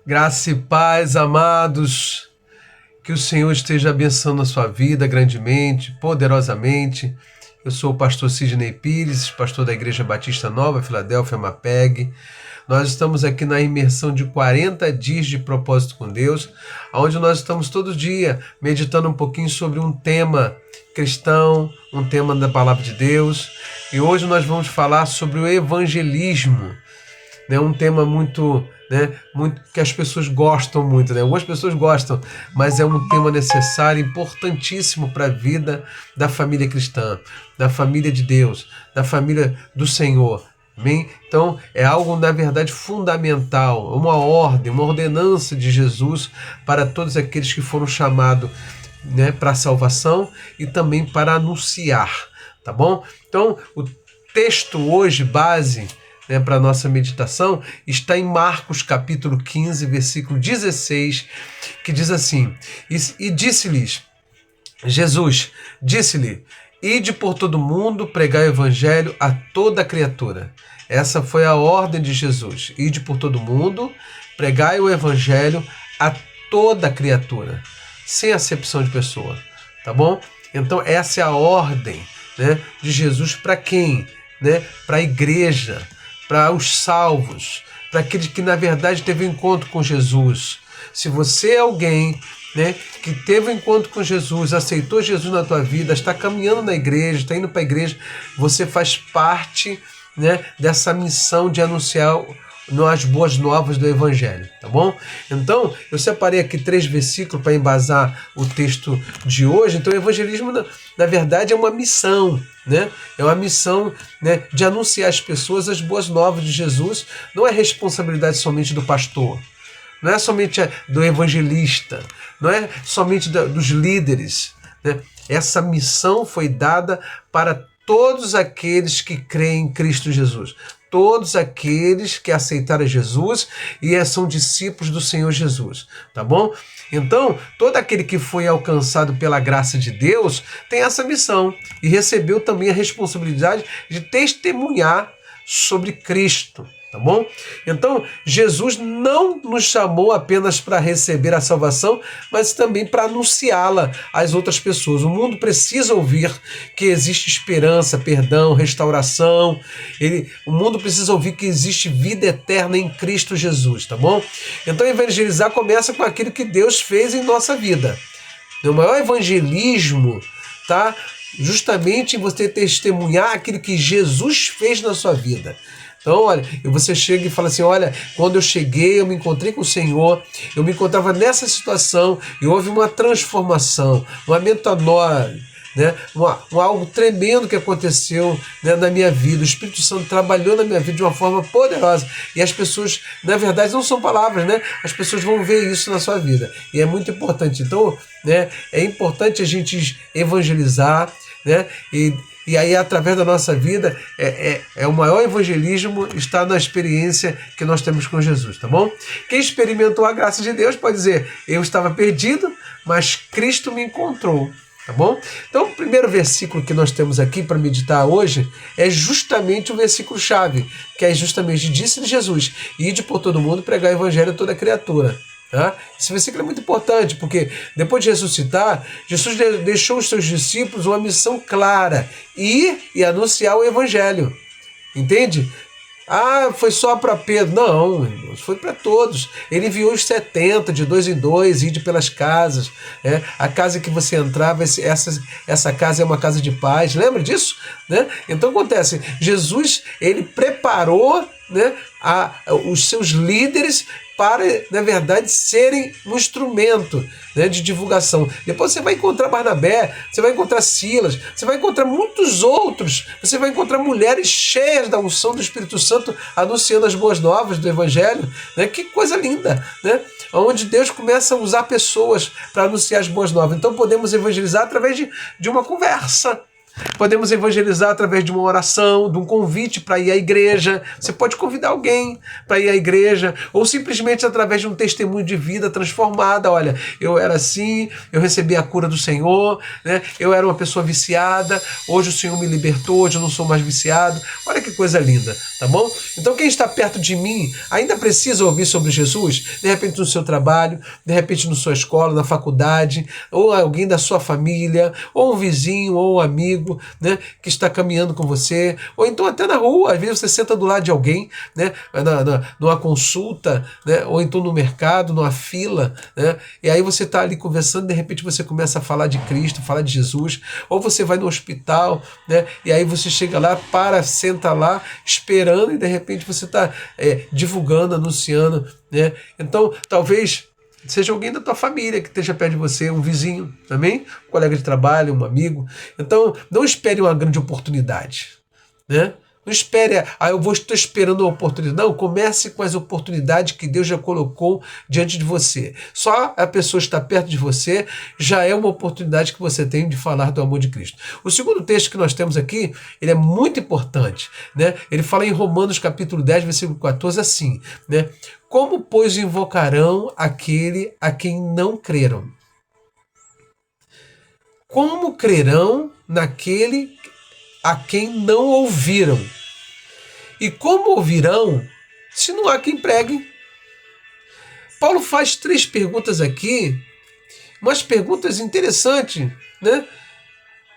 Graça e paz, amados, que o Senhor esteja abençoando a sua vida grandemente, poderosamente. Eu sou o pastor Sidney Pires, pastor da Igreja Batista Nova, Filadélfia, Mapeg. Nós estamos aqui na imersão de 40 dias de propósito com Deus, onde nós estamos todo dia meditando um pouquinho sobre um tema cristão, um tema da palavra de Deus. E hoje nós vamos falar sobre o evangelismo, um tema muito que as pessoas gostam muito, Algumas pessoas gostam, mas é um tema necessário, importantíssimo para a vida da família cristã, da família de Deus, da família do Senhor. Amém? Então, é algo, na verdade, fundamental, uma ordem, uma ordenança de Jesus para todos aqueles que foram chamados para a salvação e também para anunciar, tá bom? Então, o texto hoje, base para a nossa meditação, está em Marcos capítulo 15, versículo 16, que diz assim: E disse-lhes, Jesus disse-lhe, ide por todo mundo, pregai o evangelho a toda criatura. Essa foi a ordem de Jesus. Ide por todo mundo, pregai o evangelho a toda criatura, sem acepção de pessoa, tá bom? Então essa é a ordem de Jesus para quem? Para a igreja, para os salvos, para aqueles que na verdade teve um encontro com Jesus. Se você é alguém que teve um encontro com Jesus, aceitou Jesus na tua vida, está caminhando na igreja, está indo para a igreja, você faz parte dessa missão de anunciar as boas novas do Evangelho, tá bom? Então, eu separei aqui 3 versículos para embasar o texto de hoje. Então, o evangelismo, na verdade, é uma missão, É uma missão de anunciar às pessoas as boas novas de Jesus. Não é responsabilidade somente do pastor, não é somente do evangelista, não é somente dos líderes, Essa missão foi dada para todos aqueles que creem em Cristo Jesus. Todos aqueles que aceitaram Jesus e são discípulos do Senhor Jesus, tá bom? Então, todo aquele que foi alcançado pela graça de Deus tem essa missão e recebeu também a responsabilidade de testemunhar sobre Cristo, tá bom? Então, Jesus não nos chamou apenas para receber a salvação, mas também para anunciá-la às outras pessoas. O mundo precisa ouvir que existe esperança, perdão, restauração. O mundo precisa ouvir que existe vida eterna em Cristo Jesus, tá bom? Então, evangelizar começa com aquilo que Deus fez em nossa vida. O maior evangelismo tá justamente em você testemunhar aquilo que Jesus fez na sua vida. Então, olha, você chega e fala assim, olha, quando eu cheguei, eu me encontrei com o Senhor, eu me encontrava nessa situação e houve uma transformação, uma metanoia, algo tremendo que aconteceu na minha vida. O Espírito Santo trabalhou na minha vida de uma forma poderosa e as pessoas, na verdade, não são palavras, As pessoas vão ver isso na sua vida e é muito importante. Então, é importante a gente evangelizar, E aí, através da nossa vida, o maior evangelismo está na experiência que nós temos com Jesus, tá bom? Quem experimentou a graça de Deus pode dizer, eu estava perdido, mas Cristo me encontrou, tá bom? Então, o primeiro versículo que nós temos aqui para meditar hoje é justamente o versículo-chave, que é justamente, disse-lhe Jesus, ide por todo mundo pregar o evangelho a toda criatura. Tá? Esse versículo é muito importante, porque depois de ressuscitar, Jesus deixou os seus discípulos uma missão clara, ir e anunciar o evangelho, entende? Foi só para Pedro. Não, irmãos, foi para todos. Ele enviou os 70, de 2 em 2, ide pelas casas. A casa que você entrava, essa casa é uma casa de paz. Lembra disso? Então acontece, Jesus, ele preparou os seus líderes para, na verdade, serem um instrumento de divulgação. Depois você vai encontrar Barnabé, você vai encontrar Silas, você vai encontrar muitos outros, você vai encontrar mulheres cheias da unção do Espírito Santo anunciando as boas novas do Evangelho. Que coisa linda, onde Deus começa a usar pessoas para anunciar as boas novas. Então podemos evangelizar através de uma conversa. Podemos evangelizar através de uma oração, de um convite para ir à igreja. Você pode convidar alguém para ir à igreja, ou simplesmente através de um testemunho de vida transformada. Olha, eu era assim, eu recebi a cura do Senhor, né? Eu era uma pessoa viciada, hoje o Senhor me libertou, hoje eu não sou mais viciado. Olha que coisa linda, tá bom? Então quem está perto de mim ainda precisa ouvir sobre Jesus, de repente no seu trabalho, de repente na sua escola, na faculdade, ou alguém da sua família, ou um vizinho, ou um amigo, né, que está caminhando com você, ou então até na rua, às vezes você senta do lado de alguém, né, numa consulta, né, ou então no mercado, numa fila, né, e aí você está ali conversando, de repente você começa a falar de Cristo, falar de Jesus, ou você vai no hospital, né, e aí você chega lá, senta lá, esperando, e de repente você está divulgando, anunciando, né, então talvez seja alguém da tua família que esteja perto de você, um vizinho, amém? Um colega de trabalho, um amigo. Então, não espere uma grande oportunidade, né? Não espere, estou esperando uma oportunidade. Não, comece com as oportunidades que Deus já colocou diante de você. Só a pessoa estar perto de você já é uma oportunidade que você tem de falar do amor de Cristo. O segundo texto que nós temos aqui, ele é muito importante, né? Ele fala em Romanos capítulo 10, versículo 14, assim, né? Como, pois, invocarão aquele a quem não creram? Como crerão naquele a quem não ouviram? E como ouvirão se não há quem pregue? Paulo faz 3 perguntas aqui, umas perguntas interessantes, né?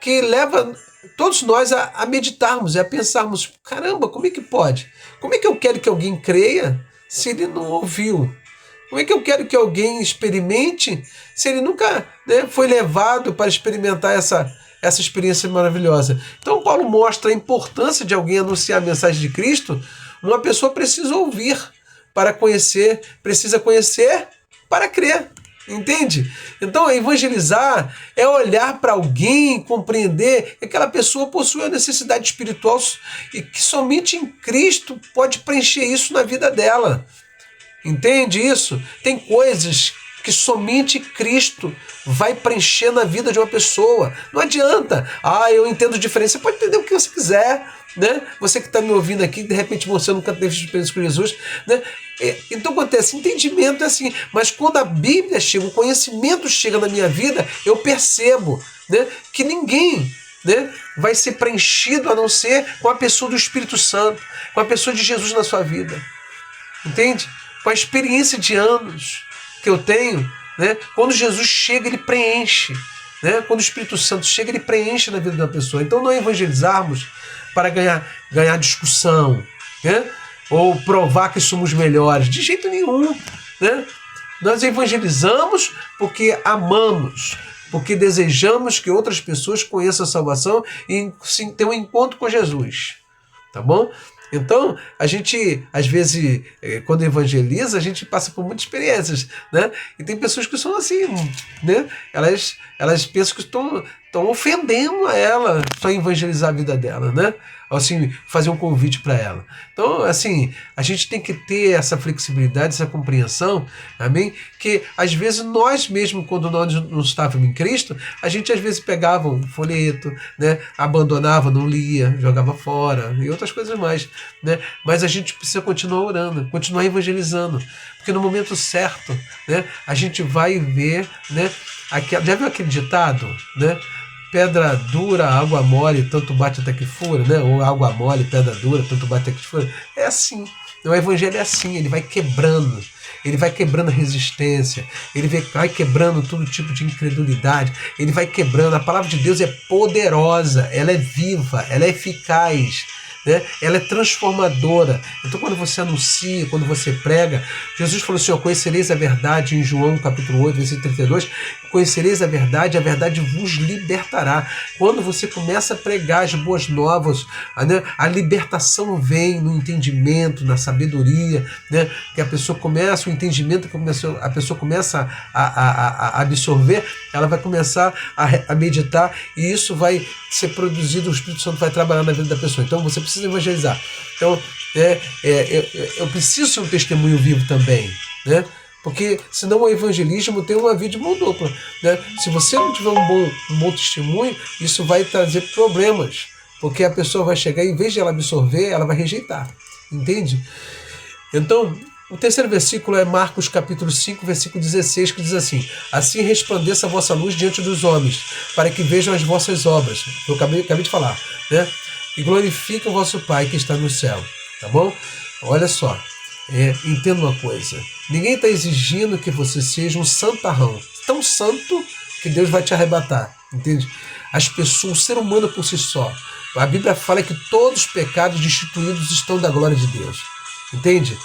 Que leva todos nós a meditarmos, a pensarmos, caramba, como é que pode? Como é que eu quero que alguém creia se ele não ouviu? Como é que eu quero que alguém experimente se ele nunca, né, foi levado para experimentar essa experiência maravilhosa? Então Paulo mostra a importância de alguém anunciar a mensagem de Cristo. Uma pessoa precisa ouvir para conhecer, precisa conhecer para crer. Entende? Então, evangelizar é olhar para alguém, compreender que aquela pessoa possui uma necessidade espiritual e que somente em Cristo pode preencher isso na vida dela. Entende isso? Tem coisas que somente Cristo vai preencher na vida de uma pessoa. Não adianta. Eu entendo diferente. Você pode entender o que você quiser, né? Você que está me ouvindo aqui, de repente você nunca teve experiência com Jesus, né? Então acontece, entendimento é assim, mas quando a Bíblia chega, o conhecimento chega na minha vida, eu percebo, né, que ninguém, né, vai ser preenchido a não ser com a pessoa do Espírito Santo, com a pessoa de Jesus na sua vida. Entende? Com a experiência de anos que eu tenho, né, quando Jesus chega, ele preenche, né? Quando o Espírito Santo chega, ele preenche na vida da pessoa. Então não evangelizarmos para ganhar discussão, né? Ou provar que somos melhores, de jeito nenhum, né? Nós evangelizamos porque amamos, porque desejamos que outras pessoas conheçam a salvação e tenham um encontro com Jesus, tá bom? Então, a gente, às vezes, quando evangeliza, a gente passa por muitas experiências, né? E tem pessoas que são assim, né? Elas pensam que estão ofendendo a ela só evangelizar a vida dela, né? Assim, fazer um convite para ela. Então, assim, a gente tem que ter essa flexibilidade, essa compreensão, amém? Que às vezes nós mesmos, quando nós não estávamos em Cristo, a gente às vezes pegava um folheto, né? Abandonava, não lia, jogava fora e outras coisas mais, né? Mas a gente precisa continuar orando, continuar evangelizando, porque no momento certo, né, a gente vai ver, né? Já viu aquele ditado, né? Pedra dura, água mole, tanto bate até que fura, né? Ou água mole, pedra dura, tanto bate até que fura. É assim. O evangelho é assim, ele vai quebrando a resistência, ele vai quebrando todo tipo de incredulidade, ele vai quebrando. A palavra de Deus é poderosa, ela é viva, ela é eficaz, né? Ela é transformadora. Então quando você anuncia, quando você prega, Jesus falou assim, conhecereis a verdade, em João capítulo 8, versículo 32, conhecereis a verdade vos libertará. Quando você começa a pregar as boas novas, né, a libertação vem no entendimento, na sabedoria, né, que a pessoa começa, o entendimento que a pessoa começa a absorver, ela vai começar a meditar e isso vai ser produzido, o Espírito Santo vai trabalhar na vida da pessoa. Então você precisa evangelizar. Então eu preciso ser um testemunho vivo também, né? Porque senão o evangelismo tem uma via de mão dupla, né? Se você não tiver um bom testemunho, isso vai trazer problemas, porque a pessoa vai chegar e, em vez de ela absorver, ela vai rejeitar, entende? Então, o terceiro versículo é Marcos capítulo 5, versículo 16, que diz assim: assim resplandeça a vossa luz diante dos homens, para que vejam as vossas obras. Eu acabei de falar, né? E glorifique o vosso Pai que está no céu, tá bom? Olha só, entenda uma coisa, ninguém está exigindo que você seja um santarrão, tão santo que Deus vai te arrebatar, entende? As pessoas, o ser humano por si só, a Bíblia fala que todos os pecados destituídos estão da glória de Deus, entende?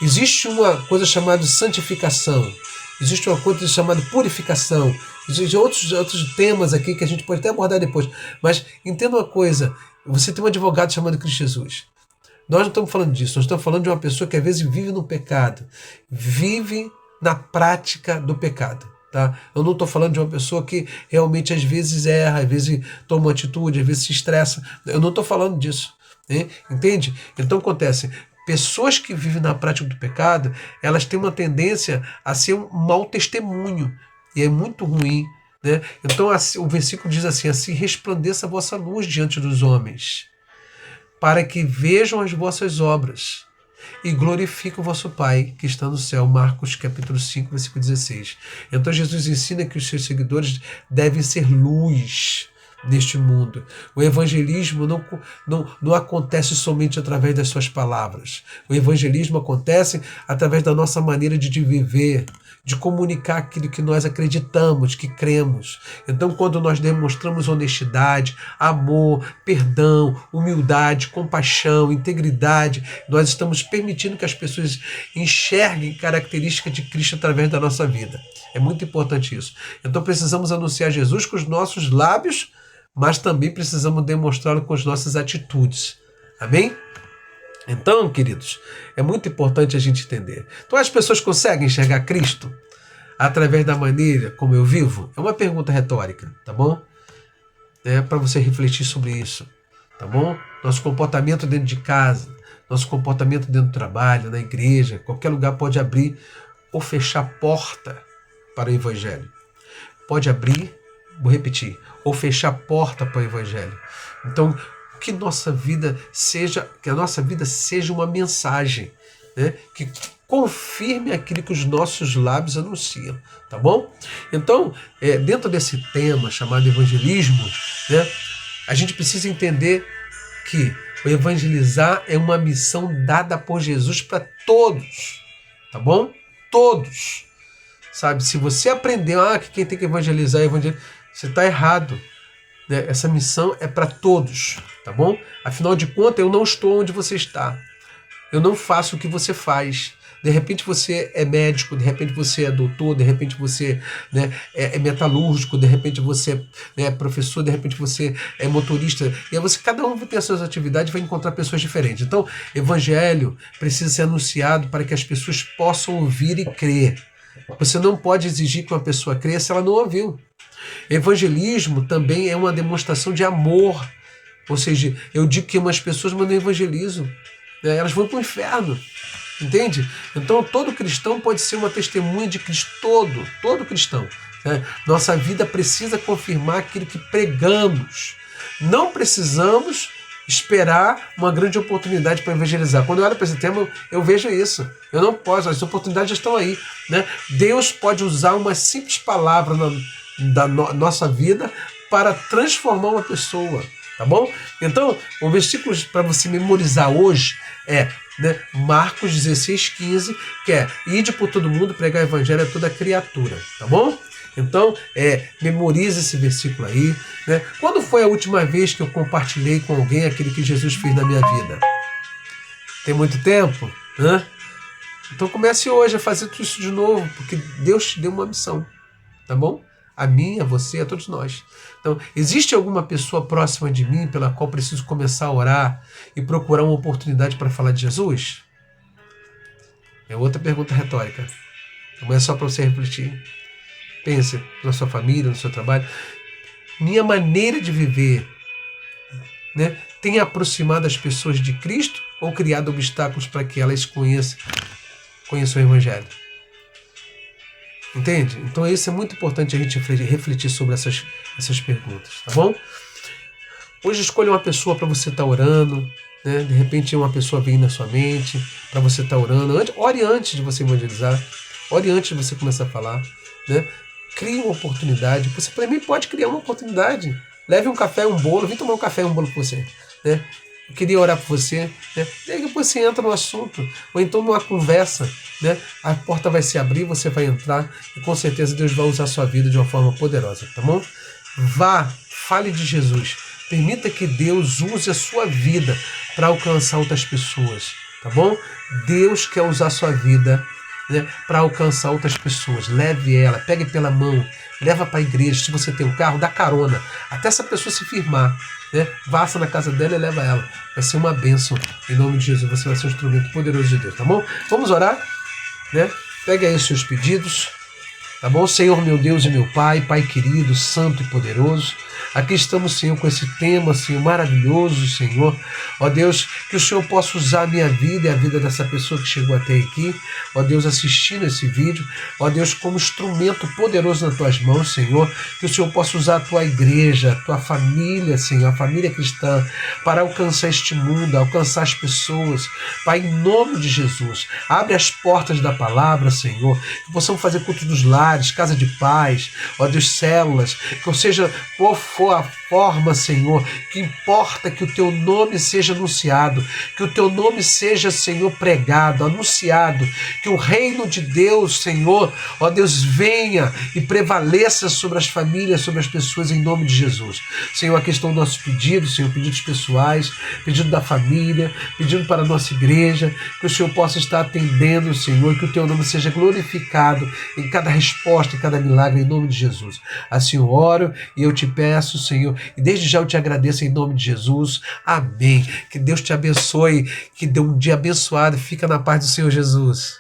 Existe uma coisa chamada santificação, existe uma coisa chamada purificação, existem outros temas aqui que a gente pode até abordar depois, mas entenda uma coisa, você tem um advogado chamado Cristo Jesus. Nós não estamos falando disso, nós estamos falando de uma pessoa que às vezes vive no pecado, vive na prática do pecado. Tá? Eu não estou falando de uma pessoa que realmente às vezes erra, às vezes toma uma atitude, às vezes se estressa. Eu não estou falando disso, né? Entende? Então acontece, pessoas que vivem na prática do pecado, elas têm uma tendência a ser um mau testemunho, e é muito ruim, né? Então o versículo diz assim resplandeça a vossa luz diante dos homens, para que vejam as vossas obras e glorifiquem o vosso Pai que está no céu. Marcos capítulo 5, versículo 16. Então Jesus ensina que os seus seguidores devem ser luz neste mundo. O evangelismo não acontece somente através das suas palavras. O evangelismo acontece através da nossa maneira de viver, de comunicar aquilo que nós acreditamos, que cremos. Então, quando nós demonstramos honestidade, amor, perdão, humildade, compaixão, integridade, nós estamos permitindo que as pessoas enxerguem características de Cristo através da nossa vida. É muito importante isso. Então, precisamos anunciar Jesus com os nossos lábios, mas também precisamos demonstrá-lo com as nossas atitudes. Amém? Então, queridos, é muito importante a gente entender. Então, as pessoas conseguem enxergar Cristo através da maneira como eu vivo? É uma pergunta retórica, tá bom? Para você refletir sobre isso, tá bom? Nosso comportamento dentro de casa, nosso comportamento dentro do trabalho, na igreja, qualquer lugar pode abrir ou fechar porta para o Evangelho. Pode abrir, vou repetir, ou fechar porta para o Evangelho. Então, que a nossa vida seja uma mensagem, né, que confirme aquilo que os nossos lábios anunciam, tá bom? Então, dentro desse tema chamado evangelismo, né, a gente precisa entender que o evangelizar é uma missão dada por Jesus para todos, tá bom? Todos. Sabe, se você aprendeu que quem tem que evangelizar é evangelizar, você está errado. Essa missão é para todos, tá bom? Afinal de contas, eu não estou onde você está. Eu não faço o que você faz. De repente você é médico, de repente você é doutor, de repente você, né, é metalúrgico, de repente você é professor, de repente você é motorista. E aí cada um vai ter as suas atividades e vai encontrar pessoas diferentes. Então, evangelho precisa ser anunciado para que as pessoas possam ouvir e crer. Você não pode exigir que uma pessoa creia se ela não ouviu. Evangelismo também é uma demonstração de amor. Ou seja, eu digo que umas pessoas, mas não evangelizam, né? Elas vão para o inferno. Entende? Então todo cristão pode ser uma testemunha de Cristo. Todo cristão, né? Nossa vida precisa confirmar aquilo que pregamos. Não precisamos esperar uma grande oportunidade para evangelizar. Quando eu olho para esse tema, eu vejo isso. Eu não posso, as oportunidades já estão aí, né? Deus pode usar uma simples palavra da nossa vida para transformar uma pessoa, tá bom? Então, o versículo para você memorizar hoje é, né, Marcos 16:15, que é: ide por todo mundo, pregar o evangelho a toda criatura, tá bom? Então, memorize esse versículo aí, né? Quando foi a última vez que eu compartilhei com alguém aquilo que Jesus fez na minha vida? Tem muito tempo, né? Então comece hoje a fazer tudo isso de novo, porque Deus te deu uma missão, tá bom? A mim, a você, a todos nós. Então, existe alguma pessoa próxima de mim pela qual preciso começar a orar e procurar uma oportunidade para falar de Jesus? É outra pergunta retórica. Não é só para você refletir. Pense na sua família, no seu trabalho. Minha maneira de viver, né, tem aproximado as pessoas de Cristo ou criado obstáculos para que elas conheçam o Evangelho? Entende? Então isso é muito importante a gente refletir sobre essas perguntas, tá bom? Hoje escolha uma pessoa para você estar orando, né? De repente uma pessoa vem na sua mente para você estar orando. Ore antes de você evangelizar, ore antes de você começar a falar, né? Crie uma oportunidade. Você também pode criar uma oportunidade. Leve um café, um bolo, vem tomar um café e um bolo com você, né? Eu queria orar por você, né? E aí depois você entra no assunto, ou então numa conversa, né? A porta vai se abrir, você vai entrar e com certeza Deus vai usar a sua vida de uma forma poderosa, tá bom? Vá, fale de Jesus. Permita que Deus use a sua vida para alcançar outras pessoas, tá bom? Deus quer usar a sua vida, né, para alcançar outras pessoas. Leve ela, pegue pela mão, leva para a igreja. Se você tem um carro, dá carona, até essa pessoa se firmar, né? Vá na casa dela e leva ela. Vai ser uma bênção em nome de Jesus. Você vai ser um instrumento poderoso de Deus, tá bom? Vamos orar, né? Pegue aí os seus pedidos. Tá bom? Senhor, meu Deus e meu Pai, Pai querido, santo e poderoso, aqui estamos, Senhor, com esse tema, Senhor, maravilhoso, Senhor. Ó Deus, que o Senhor possa usar a minha vida e a vida dessa pessoa que chegou até aqui, ó Deus, assistindo esse vídeo, ó Deus, como instrumento poderoso nas tuas mãos, Senhor, que o Senhor possa usar a tua igreja, a tua família, Senhor, a família cristã, para alcançar este mundo, alcançar as pessoas. Pai, em nome de Jesus, abre as portas da palavra, Senhor, que possamos fazer culto dos lares, casa de paz, ó Deus, células, que seja qual for a forma, Senhor, que importa que o teu nome seja anunciado, que o teu nome seja, Senhor, pregado, anunciado, que o reino de Deus, Senhor, ó Deus, venha e prevaleça sobre as famílias, sobre as pessoas, em nome de Jesus. Senhor, aqui estão nossos pedidos, Senhor, pedidos pessoais, pedido da família, pedido para a nossa igreja, que o Senhor possa estar atendendo, Senhor, que o teu nome seja glorificado em cada resposta, em cada milagre, em nome de Jesus. Assim eu oro e eu te peço, Senhor, e desde já eu te agradeço em nome de Jesus. Amém. Que Deus te abençoe, que dê um dia abençoado. Fica na paz do Senhor Jesus.